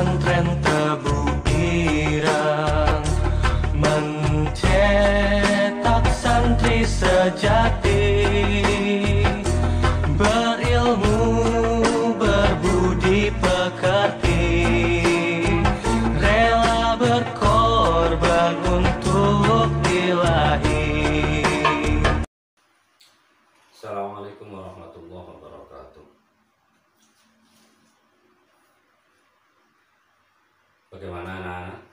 pesantren Tebu Irang mencetak santri sejati, berilmu, berbudi pekerti, rela berkorban untuk Ilahi. Assalamualaikum warahmatullahi wabarakatuh. Bagaimana anak-anak?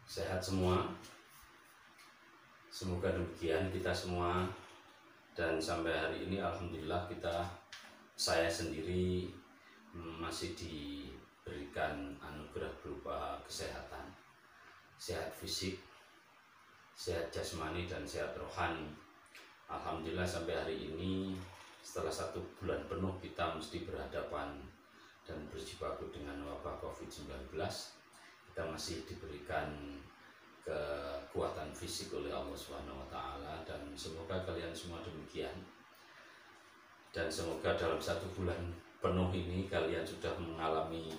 Sehat semua? Semoga demikian kita semua. Dan sampai hari ini alhamdulillah saya sendiri masih diberikan anugerah berupa kesehatan, sehat fisik, sehat jasmani, dan sehat rohani. Alhamdulillah sampai hari ini setelah 1 bulan penuh kita mesti berhadapan dan berjibaku dengan wabah COVID-19, kita masih diberikan kekuatan fisik oleh Allah SWT, dan semoga kalian semua demikian. Dan semoga dalam 1 bulan penuh ini kalian sudah mengalami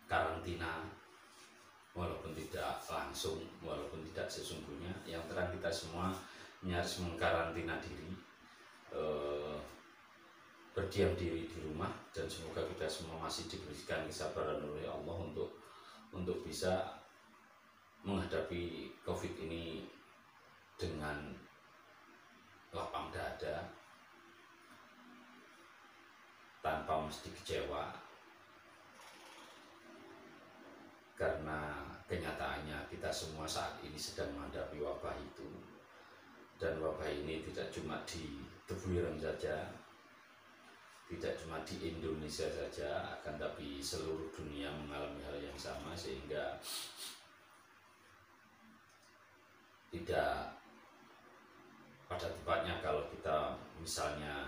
karantina, walaupun tidak langsung, walaupun tidak sesungguhnya. Yang terang kita semua harus mengkarantina diri, berdiam diri di rumah, dan semoga kita semua masih diberikan kesabaran oleh Allah untuk bisa menghadapi COVID ini dengan lapang dada, tanpa mesti kecewa, karena kenyataannya kita semua saat ini sedang menghadapi wabah itu. Dan wabah ini tidak cuma di Tebu Ireng saja, tidak cuma di Indonesia saja, akan tapi seluruh dunia mengalami hal yang sama, sehingga tidak pada tempatnya kalau kita misalnya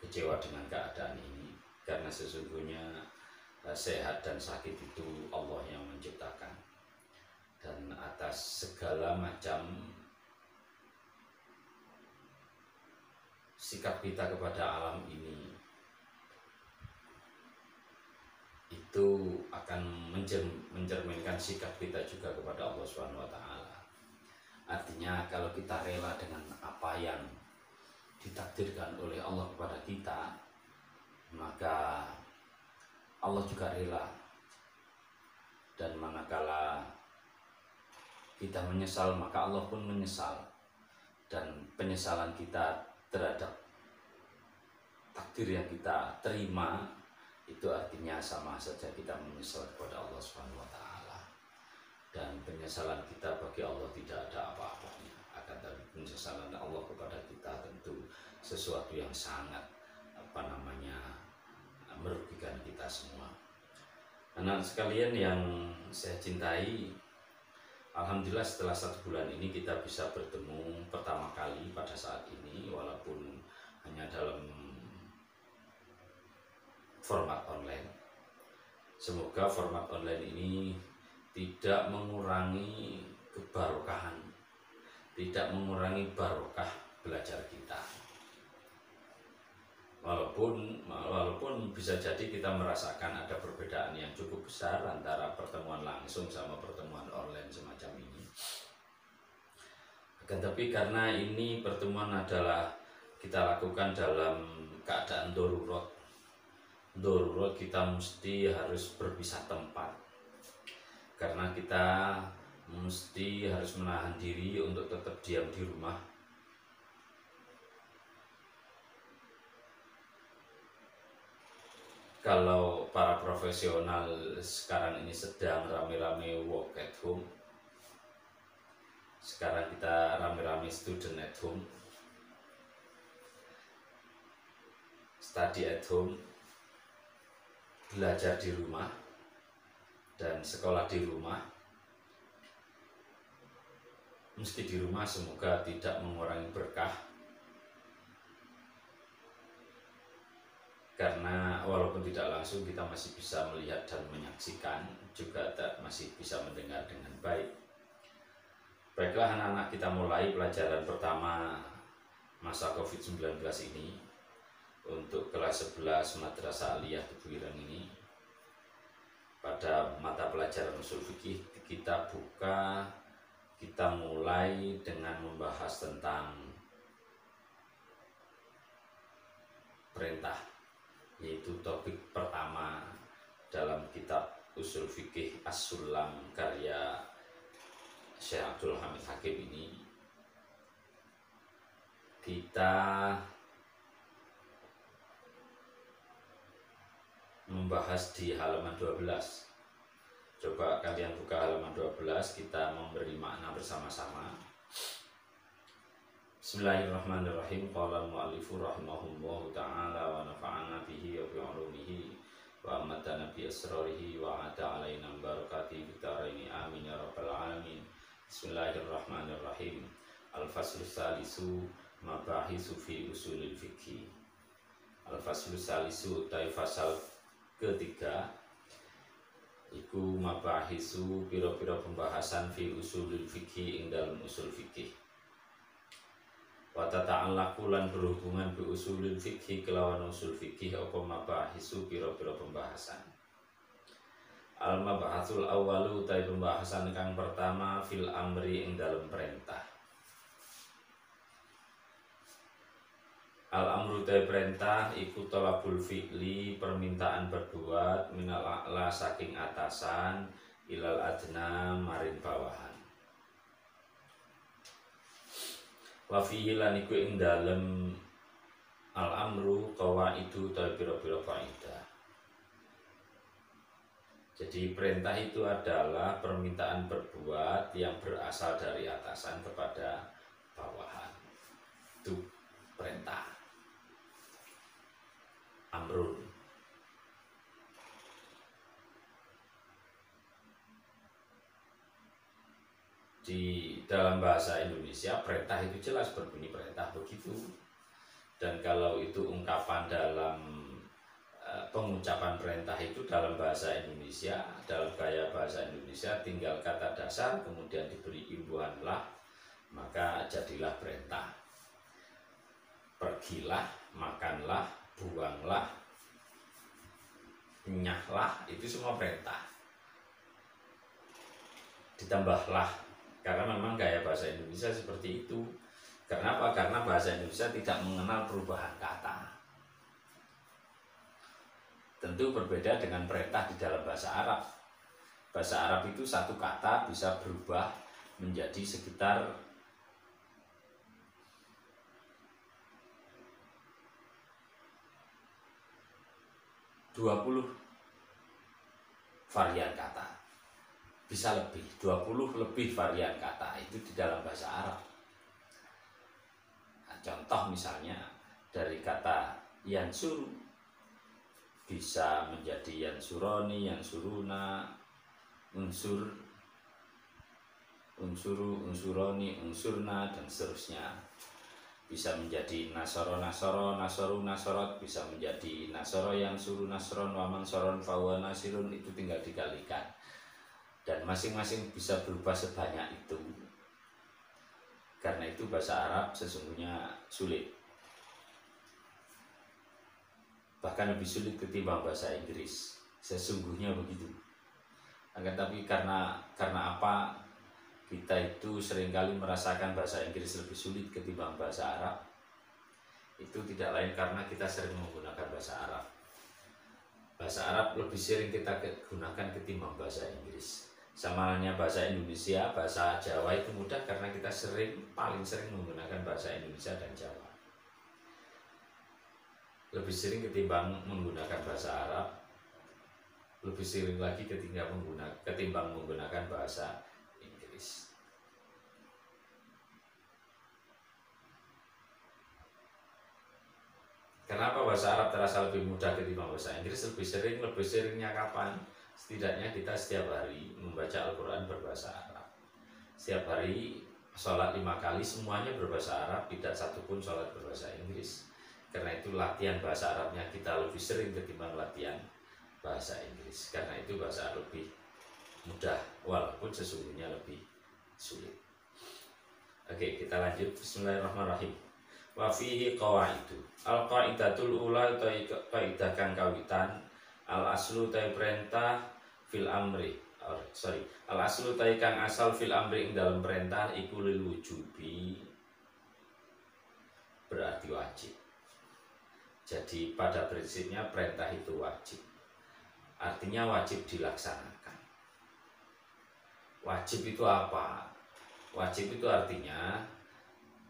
kecewa dengan keadaan ini, karena sesungguhnya sehat dan sakit itu Allah yang menciptakan, dan atas segala macam sikap kita kepada alam ini itu akan mencerminkan sikap kita juga kepada Allah SWT. Artinya kalau kita rela dengan apa yang ditakdirkan oleh Allah kepada kita, maka Allah juga rela. Dan manakala kita menyesal, maka Allah pun menyesal. Dan penyesalan kita terhadap takdir yang kita terima itu artinya sama saja kita menyesal kepada Allah SWT. Dan penyesalan kita bagi Allah tidak ada apa-apanya, akan tapi penyesalan Allah kepada kita tentu sesuatu yang sangat merugikan kita semua. Anak sekalian yang saya cintai, alhamdulillah setelah 1 bulan ini kita bisa bertemu pertama kali pada saat ini, walaupun hanya dalam format online. Semoga format online ini tidak mengurangi kebarokahan, tidak mengurangi barokah belajar kita. Walaupun bisa jadi kita merasakan ada perbedaan yang cukup besar antara pertemuan langsung sama pertemuan online semacam ini. Akan tapi karena ini pertemuan adalah kita lakukan dalam keadaan darurat, kita mesti harus berpisah tempat, karena kita mesti harus menahan diri untuk tetap diam di rumah. Kalau para profesional sekarang ini sedang rame-rame work at home, sekarang kita rame-rame student at home, study at home, belajar di rumah, dan sekolah di rumah. Meski di rumah, semoga tidak mengurangi berkah, karena walaupun tidak langsung kita masih bisa melihat dan menyaksikan, juga masih bisa mendengar dengan baik. Baiklah anak-anak, kita mulai pelajaran pertama masa COVID-19 ini. untuk kelas 11 Madrasah Aliyah Tebuireng ini, pada mata pelajaran usul fikih kita mulai dengan membahas tentang perintah, yaitu topik pertama dalam kitab usul fikih As-Sulam karya Syekh Abdul Hamid Hakim ini. Kita membahas di halaman 12. Coba kalian buka halaman 12, kita memberi makna bersama-sama. Bismillahirrahmanirrahim. Qala al-mu'allifu rahimahullahu ta'ala wa nafa'ana bihi wa bi'ulumihi wa amatana bi asrarihi wa ata alaina barakati bitaraini amin ya rabbal alamin. Bismillahirrahmanirrahim. Al-faslu salisu mabahisu fi usulil fikhi. Al-faslu salisu taifasal ketiga iku mabahisu piro-piro pembahasan fi usulil fikhi ing dalam usul fikih. Wa tata'allaqu lan berhubungan bi usulil fikhi kelawan usul fikih apa mabahisu piro-piro pembahasan. Al mabahasul awwalu tai pembahasan kang pertama fil amri ing dalam perintah. Al-amru te perintah iku tolabul fi'li, permintaan berbuat, minal a'la saking atasan, ilal adna maring bawahan. Wa fihi lan iku ing dalem al-amru qawaidu te pira-pira kaidah. Jadi perintah itu adalah permintaan berbuat yang berasal dari atasan kepada bawahan. Itu perintah. Amrun. Di dalam bahasa Indonesia perintah itu jelas berbunyi perintah begitu. Dan kalau itu ungkapan dalam pengucapan perintah itu dalam bahasa Indonesia, dalam gaya bahasa Indonesia tinggal kata dasar kemudian diberi imbuhan lah, maka jadilah perintah. Pergilah, makanlah, buanglah, nyahlah, itu semua perintah. Ditambahlah, karena memang gaya bahasa Indonesia seperti itu. Karena apa? Karena bahasa Indonesia tidak mengenal perubahan kata. Tentu berbeda dengan perintah di dalam bahasa Arab. Bahasa Arab itu satu kata bisa berubah menjadi sekitar 20 varian kata, bisa lebih 20 lebih varian kata itu di dalam bahasa Arab. Nah, contoh misalnya dari kata yansuru bisa menjadi yansuroni, yansuruna, unsur, unsuru, unsuroni, unsurna, dan seterusnya. Bisa menjadi nasoro, nasoro, nasoru, nasorot, bisa menjadi nasoro yang suruh nasron, waman soron, fawa nasirun, itu tinggal dikalikan. Dan masing-masing bisa berubah sebanyak itu. Karena itu bahasa Arab sesungguhnya sulit. Bahkan lebih sulit ketimbang bahasa Inggris. Sesungguhnya begitu. Akan tapi karena apa? Kita itu seringkali merasakan bahasa Inggris lebih sulit ketimbang bahasa Arab. Itu tidak lain karena kita sering menggunakan bahasa Arab. Bahasa Arab lebih sering kita gunakan ketimbang bahasa Inggris. Sama halnya bahasa Indonesia, bahasa Jawa itu mudah karena kita paling sering menggunakan bahasa Indonesia dan Jawa. Lebih sering ketimbang menggunakan bahasa Arab, lebih sering lagi ketimbang menggunakan bahasa Inggris. Kenapa bahasa Arab terasa lebih mudah ketimbang bahasa Inggris? Lebih seringnya kapan? Setidaknya kita setiap hari membaca Al-Quran berbahasa Arab. Setiap hari sholat 5 kali semuanya berbahasa Arab, tidak satupun sholat berbahasa Inggris. Karena itu latihan bahasa Arabnya kita lebih sering ketimbang latihan bahasa Inggris. Karena itu bahasa Arab lebih mudah walaupun sesungguhnya lebih sulit. Oke, kita lanjut. Bismillahirrahmanirrahim. Wa fihi qawaidu. Al qaidatul ula utawi kaidah kang kawitan, al aslu utawi perintah fil amri. Al aslu utawi kang asal fil amri ing dalam perintah iku lil wujubi, berarti wajib. Jadi pada prinsipnya perintah itu wajib. Artinya wajib dilaksanakan. Wajib itu apa? Wajib itu artinya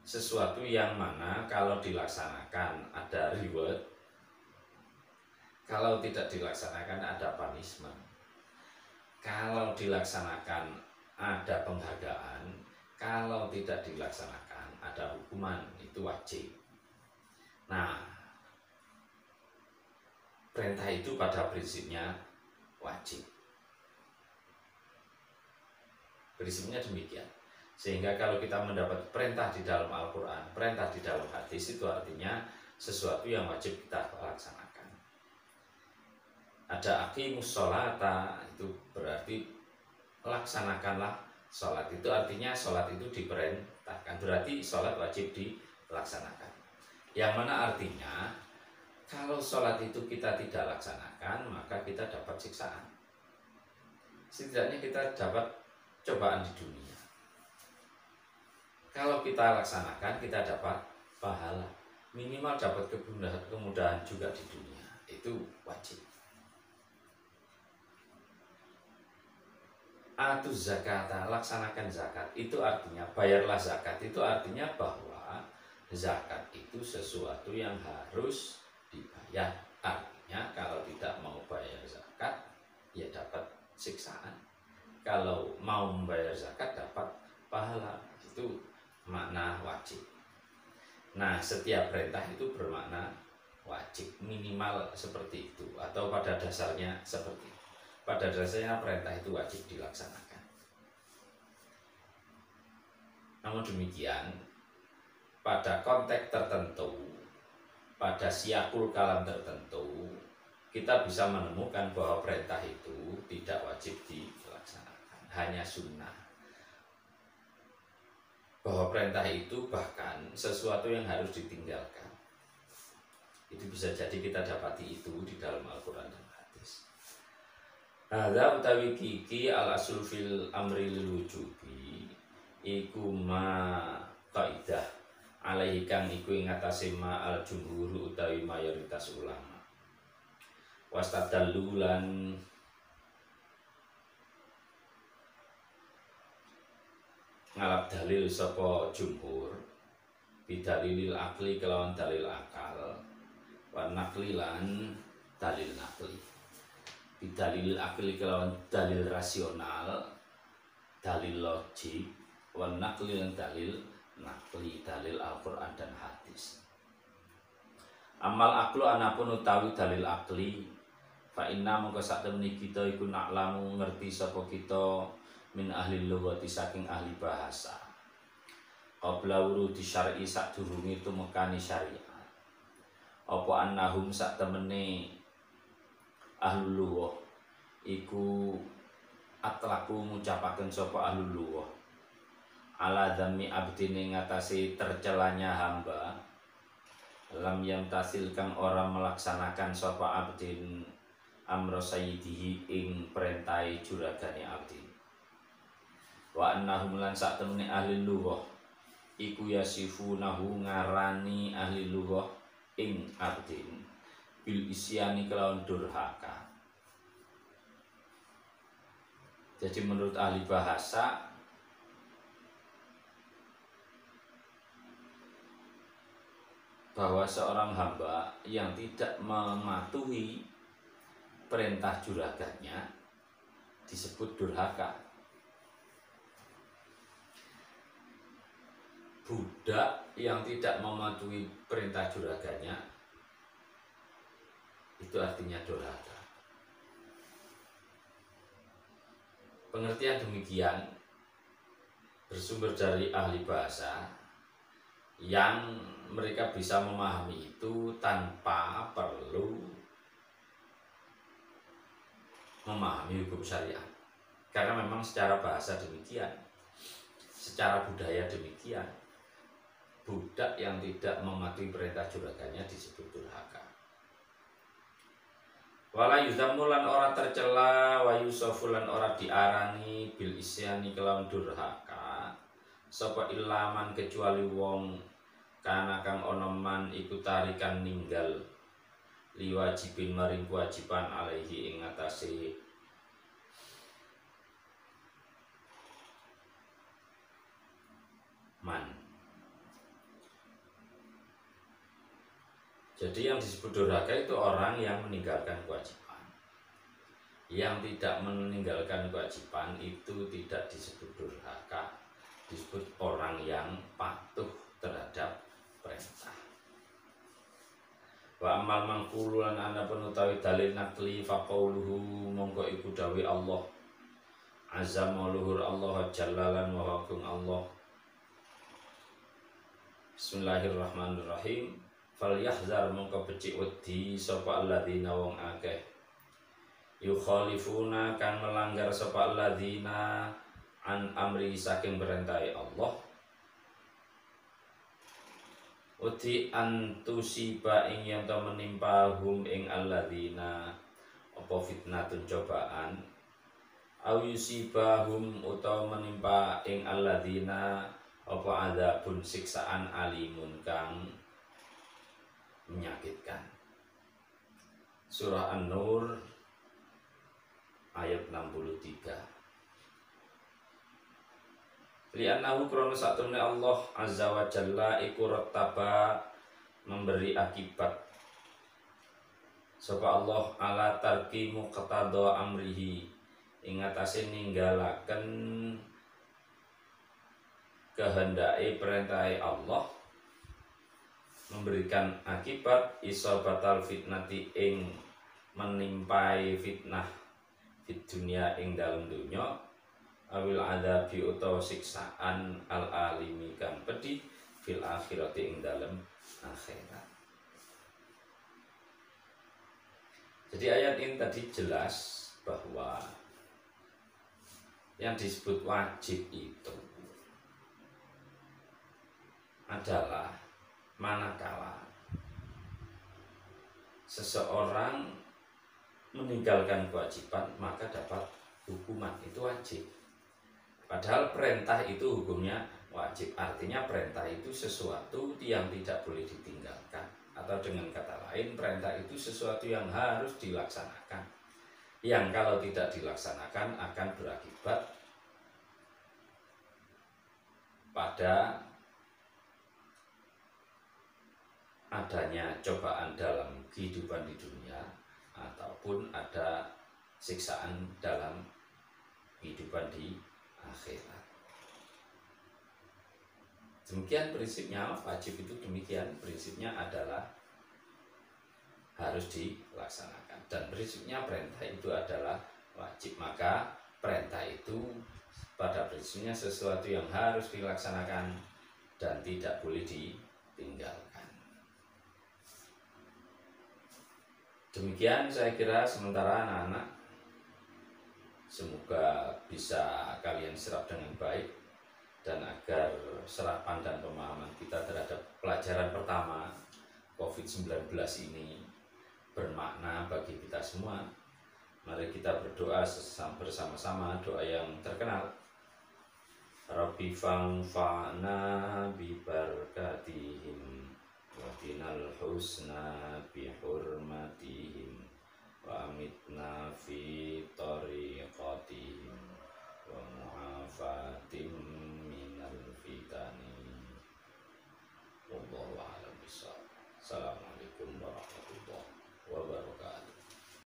sesuatu yang mana kalau dilaksanakan ada reward, kalau tidak dilaksanakan ada punishment. Kalau dilaksanakan ada penghargaan, kalau tidak dilaksanakan ada hukuman. Itu wajib. Nah, perintah itu pada prinsipnya wajib. Prinsipnya demikian. Sehingga kalau kita mendapat perintah di dalam Al-Quran, perintah di dalam hadis, itu artinya sesuatu yang wajib kita laksanakan. Ada aqimus sholata, itu berarti laksanakanlah sholat. Itu artinya sholat itu diperintahkan, berarti sholat wajib dilaksanakan. Yang mana artinya kalau sholat itu kita tidak laksanakan, maka kita dapat siksaan. Setidaknya kita dapat cobaan di dunia. Kalau kita laksanakan, kita dapat pahala. Minimal dapat kemudahan juga di dunia. Itu wajib. Atu zakata, laksanakan zakat. Itu artinya bayarlah zakat. Itu artinya bahwa zakat itu sesuatu yang harus dibayar. Artinya kalau tidak mau bayar zakat, ya dapat siksaan. Kalau mau membayar zakat dapat pahala. Itu makna wajib. Nah, setiap perintah itu bermakna wajib, minimal seperti itu, atau pada dasarnya seperti itu. Pada dasarnya perintah itu wajib dilaksanakan. Namun demikian, pada konteks tertentu, pada siyakul kalam tertentu, kita bisa menemukan bahwa perintah itu tidak wajib dilaksanakan, hanya sunnah. Bahwa perintah itu bahkan sesuatu yang harus ditinggalkan. Itu bisa jadi kita dapati itu di dalam Al-Quran dan hadis. Hadza utawi kiki al asul fil amri lil wujubi iku ma kaidah alaihi kang iku ing atase ma al jumhur utawi mayoritas ulama. Wastadallu lan ngalap dalil sapa jumhur bidalilil akli kelawan dalil akal wan nakli lan dalil nakli. Bidalilil akli kelawan dalil rasional, dalil logik, wan nakli lan dalil nakli, dalil Al-Quran dan hadis. Amal aklu anapun utawi dalil akli, fa inna mongko sak temene kita iku naklamu ngerti sapa kita min ahli lughati saking ahli bahasa. Qabla wurudi syar'i sadurunge tumekani syariat. Apa annahum sak temene ahlul lughah iku atlaqu ngucapaken sapa ahlul lughah ala dzammi abdine ngatasi tercelanya hamba lam yamtasil kang ora melaksanakan sapa abdin amro sayyidihi ing perintahe juragane abdin. Wa annahum lan sak temene ahli lughah iku yasifunahu ngarani ahli lughah ing abdin bil isyani kelawan durhaka. Jadi menurut ahli bahasa bahwa seorang hamba yang tidak mematuhi perintah juragannya disebut durhaka. Budak yang tidak mematuhi perintah juragannya itu artinya durhaka. Pengertian demikian bersumber dari ahli bahasa yang mereka bisa memahami itu tanpa perlu memahami hukum syariat. Karena memang secara bahasa demikian, secara budaya demikian. budak yang tidak mematuhi perintah juragannya disebut durhaka. Wala yudzamu lan ora tercela, wa yusafu lan ora diarani bil isyani kelawan durhaka sapa ilaman kecuali wong kana kang ana man iku tarikan ninggal liwajibin maring kewajiban alaihi ing atase man. Jadi yang disebut durhaka itu orang yang meninggalkan kewajiban. Yang tidak meninggalkan kewajiban itu tidak disebut durhaka, disebut orang yang patuh terhadap perintah. Wa amal mangkulu lan ana penutawi dalil nakli faqauluhu mongko iku dawuh Allah azza wa luhur Allah jallalan wa hakum Allah. Bismillahirrahmanirrahim. Falyahzar mongko becik wedi sapa alladzina wong akeh yukhalifuna kang melanggar sapa alladzina an amri saking perintahe Allah. Uti antusiba ing yen to menimpa hum ing alladzina apa fitnatun cobaan au yusibahum utawa menimpa ing alladzina apa adzabun siksaan alimun kang menyakitkan. Surah An-Nur ayat 63. Li'annahu krono satunne Allah azza wa jalla iku rattaba memberi akibat sapa Allah ala tarki muqtada amrihi ing atase ninggalaken kehendake perintahe Allah, memberikan akibat isobatal fitnati ing menimpai fitnah fit dunia ing dalam dunya awil adabi utawa siksaan al alimi kang pedih fil akhirati ing dalam akhirat. Jadi ayat ini tadi jelas bahwa yang disebut wajib itu adalah manakala seseorang meninggalkan kewajiban maka dapat hukuman, itu wajib. Padahal perintah itu hukumnya wajib, artinya perintah itu sesuatu yang tidak boleh ditinggalkan, atau dengan kata lain perintah itu sesuatu yang harus dilaksanakan, yang kalau tidak dilaksanakan akan berakibat pada adanya cobaan dalam kehidupan di dunia ataupun ada siksaan dalam kehidupan di akhirat. Demikian prinsipnya, wajib itu demikian, prinsipnya adalah harus dilaksanakan, dan prinsipnya perintah itu adalah wajib. Maka perintah itu pada prinsipnya sesuatu yang harus dilaksanakan dan tidak boleh ditinggalkan. Demikian saya kira sementara anak-anak, semoga bisa kalian serap dengan baik, dan agar serapan dan pemahaman kita terhadap pelajaran pertama COVID-19 ini bermakna bagi kita semua. Mari kita berdoa bersama-sama doa yang terkenal. Rabbi fa'na bi barakatihim wa dinal husna bi hurmatihim wa